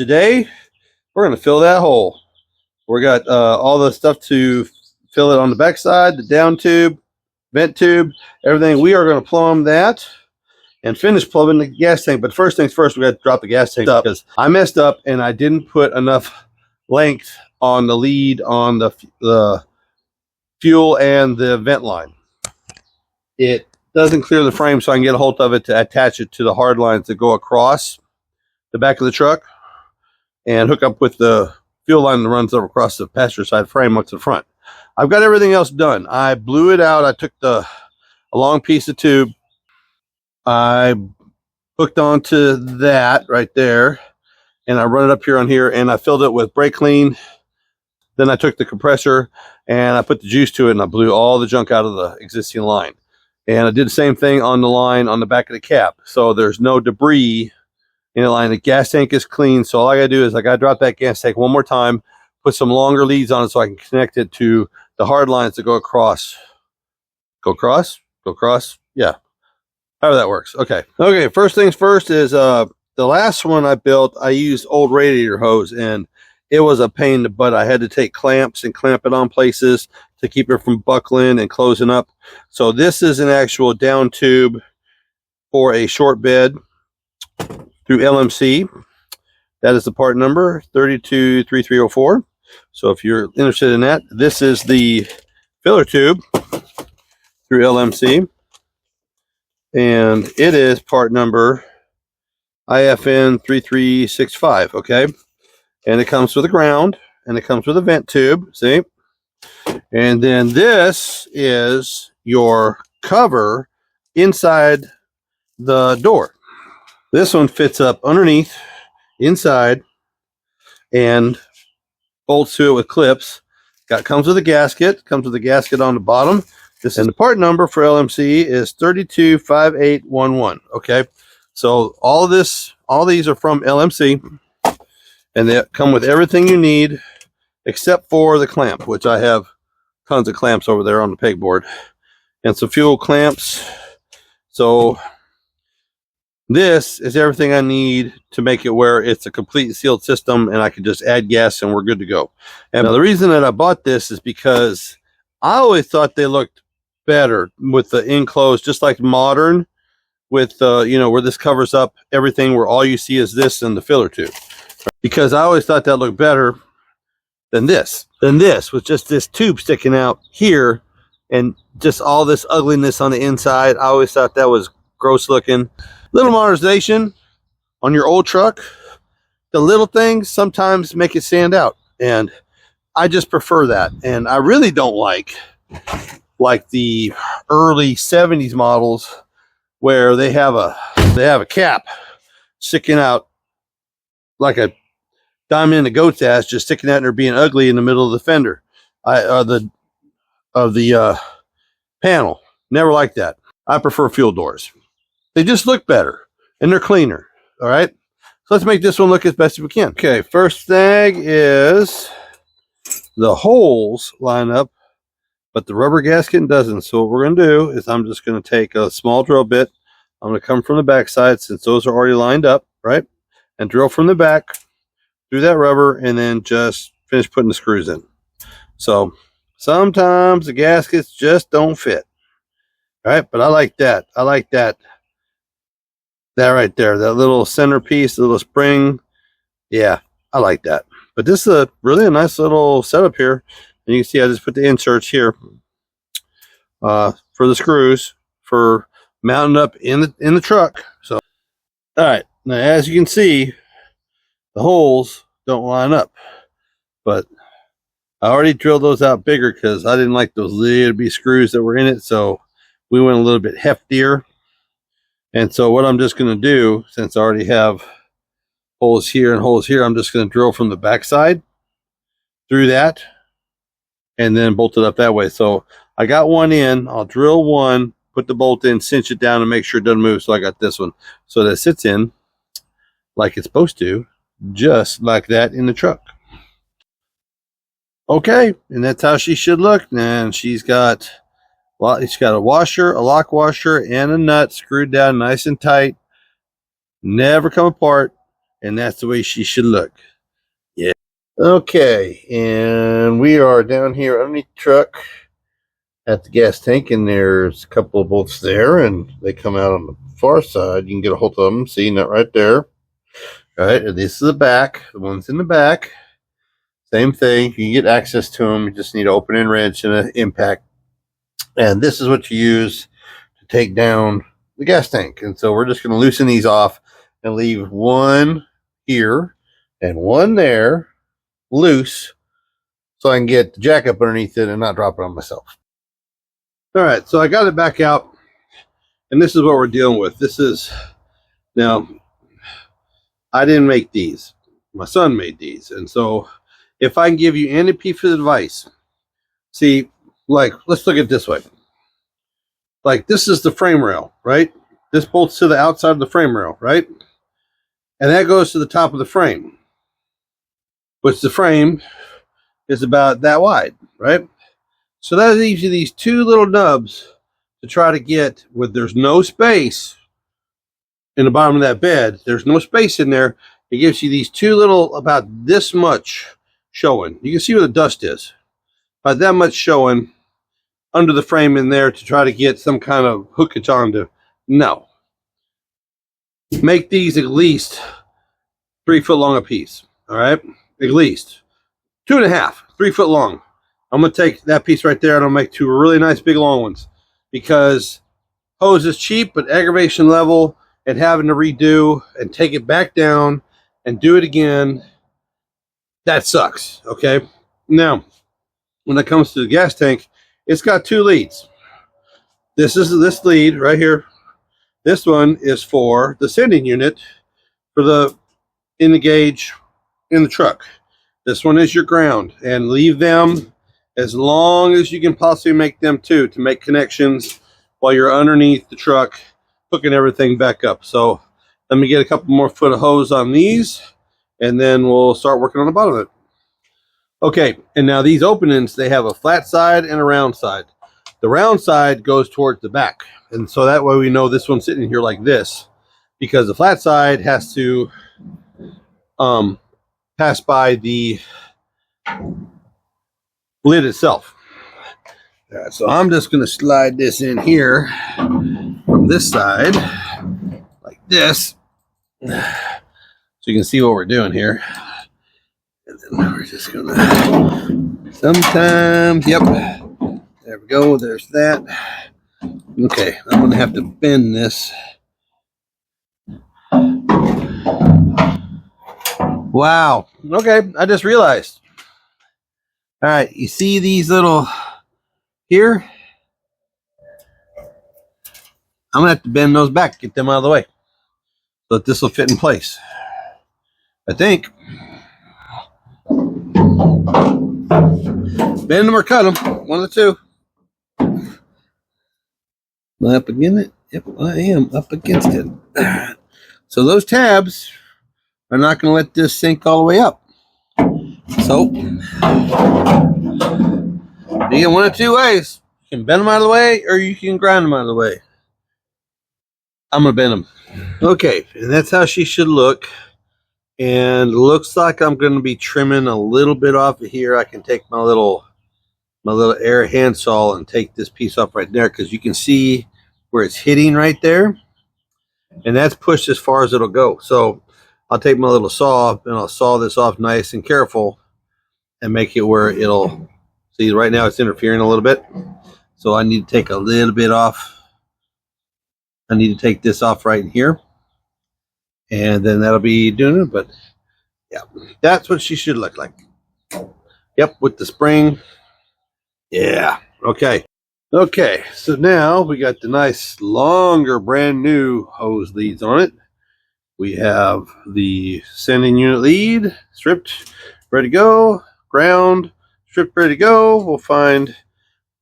Today, we're going to fill that hole. We got all the stuff to fill it on the backside, the down tube, vent tube, everything. We are going to plumb that and finish plumbing the gas tank. But first things first, we got to drop the gas tank up because I messed up and I didn't put enough length on the lead on the fuel and the vent line. It doesn't clear the frame, so I can get a hold of it to attach it to the hard lines that go across the back of the truck and hook up with the fuel line that runs over across the passenger side frame up to the front. I've got everything else done. I blew it out. I took a long piece of tube. I hooked onto that right there, and I run it up here on here, and I filled it with brake clean. Then I took the compressor and I put the juice to it, and I blew all the junk out of the existing line. And I did the same thing on the line on the back of the cap, so there's no debris in the line. The gas tank is clean, so all I gotta do is I gotta drop that gas tank one more time, put some longer leads on it so I can connect it to the hard lines that go across. Go across, yeah, however that works. Okay, first things first is the last one I built, I used old radiator hose, and it was a pain in the butt. I had to take clamps and clamp it on places to keep it from buckling and closing up. So this is an actual down tube for a short bed through LMC. That is the part number 323304. So if you're interested in that, this is the filler tube through LMC, and it is part number IFN 3365. Okay, and it comes with a ground, and it comes with a vent tube. See, and then this is your cover inside the door. This one fits up underneath, inside, and bolts to it with clips. Comes with a gasket. Comes with a gasket on the bottom. And the part number for LMC is 325811. Okay, so all these are from LMC, and they come with everything you need except for the clamp, which I have tons of clamps over there on the pegboard, and some fuel clamps. So this is everything I need to make it where it's a complete sealed system, and I can just add gas and we're good to go. And now the reason that I bought this is because I always thought they looked better with the enclosed, just like modern, with where this covers up everything, where all you see is this and the filler tube. Because I always thought that looked better than this with just this tube sticking out here and just all this ugliness on the inside. I always thought that was gross looking. Little modernization on your old truck. The little things sometimes make it stand out, and I just prefer that. And I really don't like the early 70s models where they have a cap sticking out like a diamond in a goat's ass, just sticking out and they're being ugly in the middle of the fender of the panel. Never like that. I prefer fuel doors. They just look better and they're cleaner. All right, so let's make this one look as best as we can. Okay, first thing is the holes line up, but the rubber gasket doesn't. So what we're going to do is I'm just going to take a small drill bit. I'm going to come from the back side, since those are already lined up, right, and drill from the back through that rubber, and then just finish putting the screws in. So sometimes the gaskets just don't fit, right? But I like that. I like that right there, that little centerpiece, the little spring. Yeah, I like that. But this is really a nice little setup here, and you can see I just put the inserts here for the screws for mounting up in the truck. So all right, now as you can see, the holes don't line up, but I already drilled those out bigger because I didn't like those little bitty screws that were in it, so we went a little bit heftier. And so what I'm just going to do, since I already have holes here and holes here, I'm just going to drill from the back side through that and then bolt it up that way. So I got one in, I'll drill one, put the bolt in, cinch it down and make sure it doesn't move. So I got this one so that it sits in like it's supposed to, just like that in the truck. Okay, and that's how she should look. And she's got a washer, a lock washer, and a nut screwed down nice and tight. Never come apart. and that's the way she should look. Yeah. Okay, and we are down here underneath the truck at the gas tank, and there's a couple of bolts there, and they come out on the far side. You can get a hold of them. See, that right there. All right, and this is the back. The ones in the back. Same thing. You can get access to them. You just need an opening wrench and an impact. And this is what you use to take down the gas tank. And so we're just going to loosen these off and leave one here and one there loose so I can get the jack up underneath it and not drop it on myself. All right, so I got it back out, and this is what we're dealing with. This is, now, I didn't make these. My son made these. And so if I can give you any piece of advice, see, like, let's look at it this way. Like, this is the frame rail, right? This bolts to the outside of the frame rail, right? And that goes to the top of the frame, which the frame is about that wide, right? So that leaves you these two little nubs to try to get, with there's no space in the bottom of that bed. There's no space in there. It gives you these two little, about this much showing. You can see where the dust is. About that much showing under the frame in there to try to get some kind of hookage onto. No. Make these at least 3 foot long a piece. All right? At least 2.5, 3 foot long. I'm going to take that piece right there and I'll make two really nice big long ones, because hose is cheap, but aggravation level and having to redo and take it back down and do it again, that sucks. Okay? Now, when it comes to the gas tank, it's got two leads. This is this lead right here. This one is for the sending unit for the in the gauge in the truck. This one is your ground, and leave them as long as you can possibly make them to make connections while you're underneath the truck hooking everything back up. So let me get a couple more foot of hose on these, and then we'll start working on the bottom of it. Okay, and now these openings, they have a flat side and a round side. The round side goes towards the back, and so that way we know this one's sitting here like this, because the flat side has to pass by the lid itself. All right, so I'm just going to slide this in here from this side like this, so you can see what we're doing here. And then we're just going to sometimes, yep, there we go, there's that. Okay, I'm going to have to bend this. Wow, okay, I just realized. All right, you see these little here? I'm going to have to bend those back, get them out of the way, so that this will fit in place. I think. Bend them or cut them, one of the two. Am I up against it? Yep, I am up against it. So those tabs are not going to let this sink all the way up. So you get one of two ways. You can bend them out of the way, or you can grind them out of the way. I'm going to bend them. Okay, and that's how she should look. And looks like I'm going to be trimming a little bit off of here. I can take my little air handsaw and take this piece off right there, because you can see where it's hitting right there. And that's pushed as far as it'll go. So I'll take my little saw and I'll saw this off nice and careful and make it where it'll, see right now it's interfering a little bit. So I need to take a little bit off. I need to take this off right here. And then that'll be doing it. But yeah, that's what she should look like. Yep, with the spring. Yeah, okay. Okay, so now we got the nice longer brand new hose leads on it. We have the sending unit lead stripped, ready to go. Ground stripped, ready to go. We'll find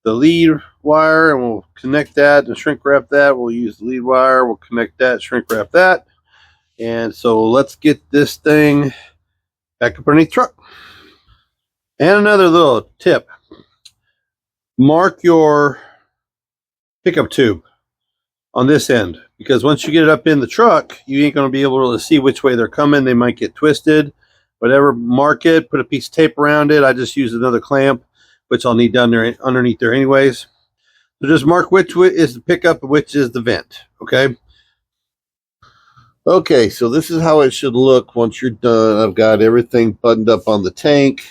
the lead wire and we'll connect that and shrink wrap that. We'll use the lead wire. We'll connect that, shrink wrap that. And so let's get this thing back up underneath the truck. And another little tip. Mark your pickup tube on this end. because once you get it up in the truck, you ain't going to be able to see which way they're coming. They might get twisted. Whatever, mark it, put a piece of tape around it. I just use another clamp, which I'll need down there underneath there anyways. So just mark which is the pickup and which is the vent, okay? Okay, so this is how it should look once you're done. I've got everything buttoned up on the tank.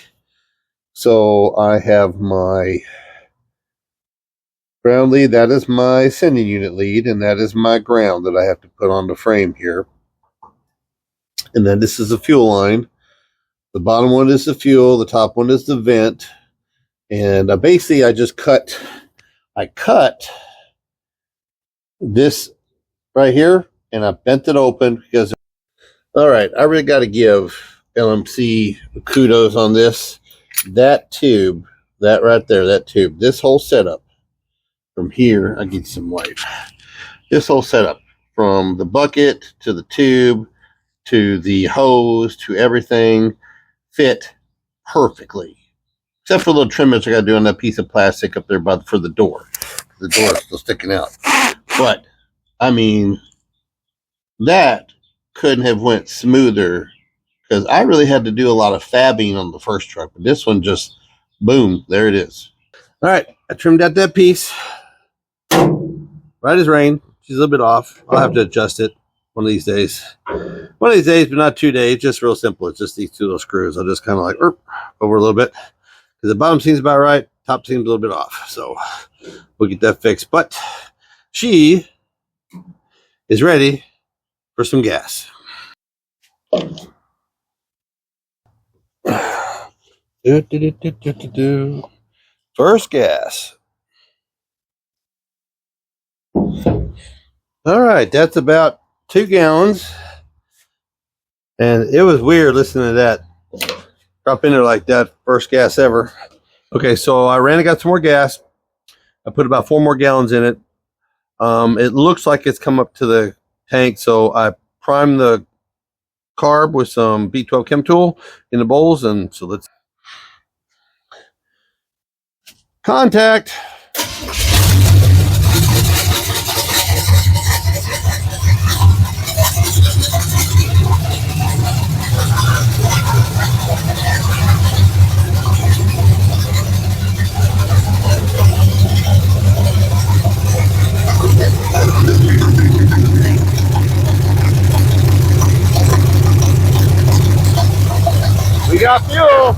So I have my ground lead. That is my sending unit lead, and that is my ground that I have to put on the frame here. And then this is the fuel line. The bottom one is the fuel. The top one is the vent. And basically, I cut this right here, and I bent it open because. All right, I really got to give LMC kudos on this. That tube, that right there, that tube, this whole setup from here, I'll get some light. This whole setup from the bucket to the tube to the hose to everything fit perfectly. Except for the little trimmings I got to do on that piece of plastic up there for the door. The door is still sticking out. But, I mean, that couldn't have went smoother because I really had to do a lot of fabbing on the first truck. But this one just, boom, there it is. All right, I trimmed out that piece. Right as rain. She's a little bit off. I'll have to adjust it one of these days. One of these days, but not 2 days. Just real simple. It's just these two little screws. I'll just kind of like over a little bit. Because the bottom seems about right. Top seems a little bit off. So we'll get that fixed. But she is ready for some gas. First gas. All right, that's about 2 gallons. And it was weird listening to that drop in there like that. First gas ever. Okay, so I ran and got some more gas. I put about 4 more gallons in it. It looks like it's come up to the tank, so I primed the carb with some B12 Chem Tool in the bowls, and so let's contact. We got fuel.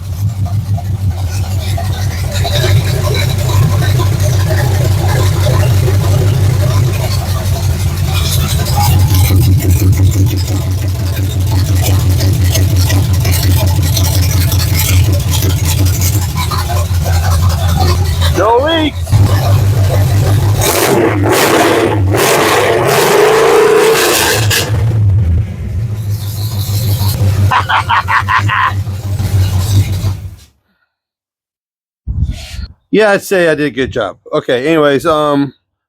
No leaks. Yeah, I'd say I did a good job. Okay, anyways,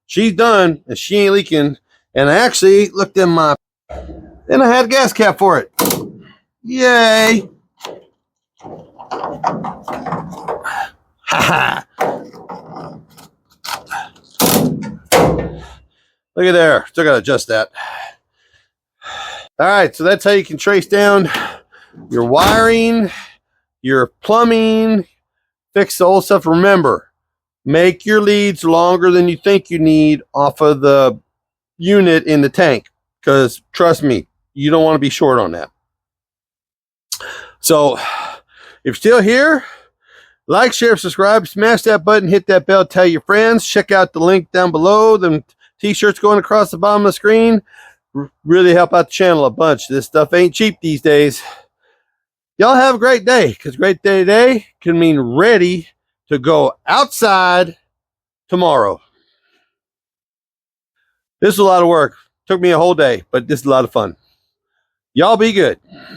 she's done and she ain't leaking. And I actually looked in my, and I had a gas cap for it. Yay. Ha Look at there. Still got to adjust that. All right, so that's how you can trace down your wiring, your plumbing, fix the old stuff. Remember, make your leads longer than you think you need off of the unit in the tank, because trust me, you don't want to be short on that. So if you're still here, like, share, subscribe, smash that button, hit that bell, tell your friends. Check out the link down below. The t-shirts going across the bottom of the screen really help out the channel a bunch. This stuff ain't cheap these days. Y'all have a great day, because great day today can mean ready to go outside tomorrow. This is a lot of work. Took me a whole day, but this is a lot of fun. Y'all be good.